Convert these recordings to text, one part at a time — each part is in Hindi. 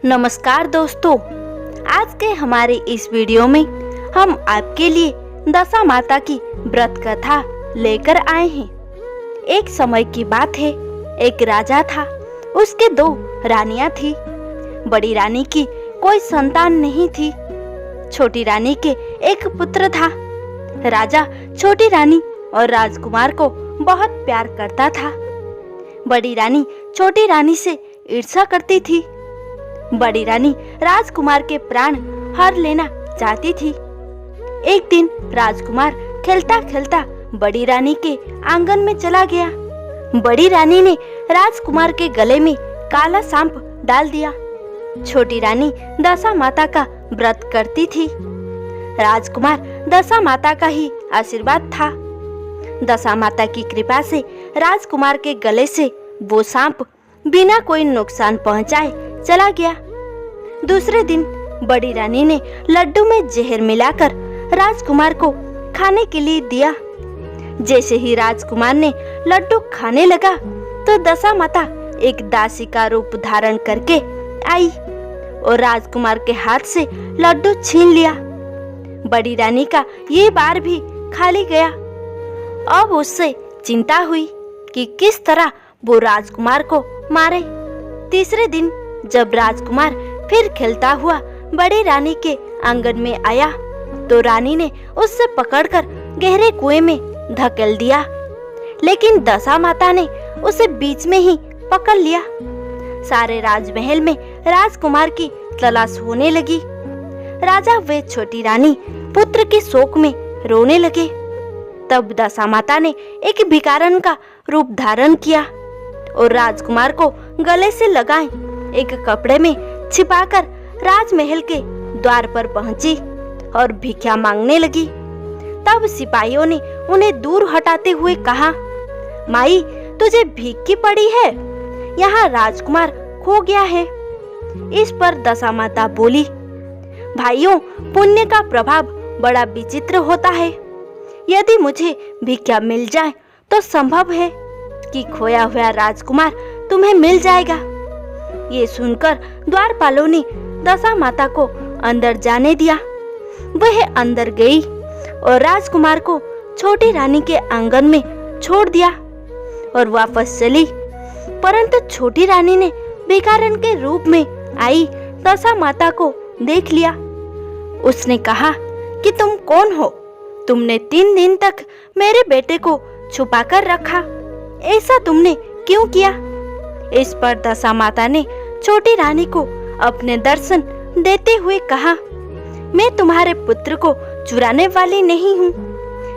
नमस्कार दोस्तों, आज के हमारे इस वीडियो में हम आपके लिए दशा माता की व्रत कथा लेकर आए हैं। एक समय की बात है, एक राजा था, उसके 2 रानियां थी। बड़ी रानी की कोई संतान नहीं थी। छोटी रानी के एक पुत्र था। राजा छोटी रानी और राजकुमार को बहुत प्यार करता था। बड़ी रानी छोटी रानी से ईर्ष्या करती थी। बड़ी रानी राजकुमार के प्राण हर लेना चाहती थी। एक दिन राजकुमार खेलता खेलता बड़ी रानी के आंगन में चला गया। बड़ी रानी ने राजकुमार के गले में काला सांप डाल दिया। छोटी रानी दशा माता का व्रत करती थी। राजकुमार दशा माता का ही आशीर्वाद था। दशा माता की कृपा से राजकुमार के गले से वो सांप बिना कोई नुकसान पहुंचाए चला गया। दूसरे दिन बड़ी रानी ने लड्डू में जहर मिलाकर राजकुमार को खाने के लिए दिया। जैसे ही राजकुमार ने लड्डू खाने लगा तो दशा माता एक दासी का रूप धारण करके आई और राजकुमार के हाथ से लड्डू छीन लिया। बड़ी रानी का ये बार भी खाली गया। अब उससे चिंता हुई कि किस तरह वो राजकुमार को मारे। तीसरे दिन जब राजकुमार फिर खेलता हुआ बड़ी रानी के आंगन में आया तो रानी ने उससे पकड़कर गहरे कुएं में धकेल दिया, लेकिन दशा माता ने उसे बीच में ही पकड़ लिया। सारे राजमहल में राजकुमार की तलाश होने लगी। राजा व छोटी रानी पुत्र के शोक में रोने लगे। तब दशा माता ने एक भिखारन का रूप धारण किया और राजकुमार को गले से लगाए एक कपड़े में छिपाकर राजमहल के द्वार पर पहुंची और भिक्षा मांगने लगी। तब सिपाहियों ने उन्हें दूर हटाते हुए कहा, माई तुझे भीख की पड़ी है, यहाँ राजकुमार खो गया है। इस पर दशा माता बोली, भाइयों पुण्य का प्रभाव बड़ा विचित्र होता है। यदि मुझे भिक्षा मिल जाए तो संभव है कि खोया हुआ राजकुमार तुम्हें मिल जाएगा। ये सुनकर द्वारपालों ने दशा माता को अंदर जाने दिया। वह अंदर गई और राजकुमार को छोटी रानी के आंगन में छोड़ दिया और वापस चली। परंतु छोटी रानी ने भिखारन के रूप में आई दशा माता को देख लिया। उसने कहा कि तुम कौन हो? तुमने 3 दिन तक मेरे बेटे को छुपाकर रखा, ऐसा तुमने क्यों किया? इस पर दशा माता ने छोटी रानी को अपने दर्शन देते हुए कहा, मैं तुम्हारे पुत्र को चुराने वाली नहीं हूँ,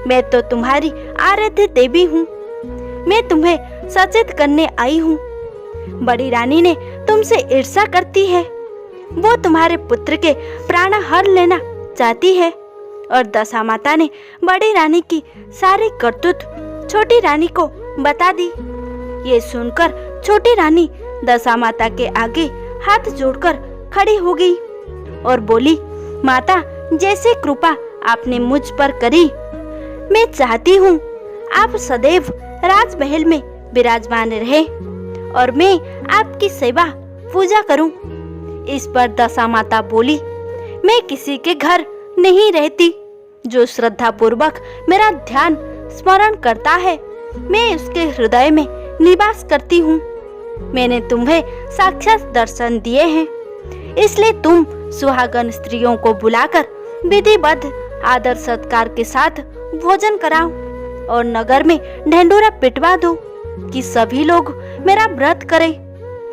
मैं तो तुम्हारी आराध्य देवी हूँ। मैं तुम्हें सचेत करने आई हूँ। बड़ी रानी ने तुमसे ईर्ष्या करती है, वो तुम्हारे पुत्र के प्राण हर लेना चाहती है। और दशा माता ने बड़ी रानी की सारी करतूत छोटी रानी को बता दी। ये सुनकर छोटी रानी दशा माता के आगे हाथ जोड़कर खड़ी हो गई और बोली, माता जैसे कृपा आपने मुझ पर करी, मैं चाहती हूँ आप सदैव राजमहल में विराजमान रहे और मैं आपकी सेवा पूजा करूँ। इस पर दशा माता बोली, मैं किसी के घर नहीं रहती। जो श्रद्धा पूर्वक मेरा ध्यान स्मरण करता है, मैं उसके हृदय में निवास करती हूँ। मैंने तुम्हें साक्षात दर्शन दिए हैं, इसलिए तुम सुहागन स्त्रियों को बुलाकर विधिवत आदर सत्कार के साथ भोजन कराओ और नगर में ढिंढोरा पिटवा दो कि सभी लोग मेरा व्रत करें।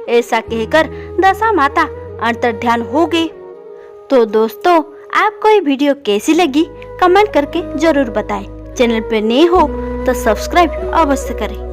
ऐसा कहकर दशा माता अंतर्ध्यान हो गई। तो दोस्तों, आपको ये वीडियो कैसी लगी कमेंट करके जरूर बताएं। चैनल पर नए हो तो सब्सक्राइब अवश्य करें।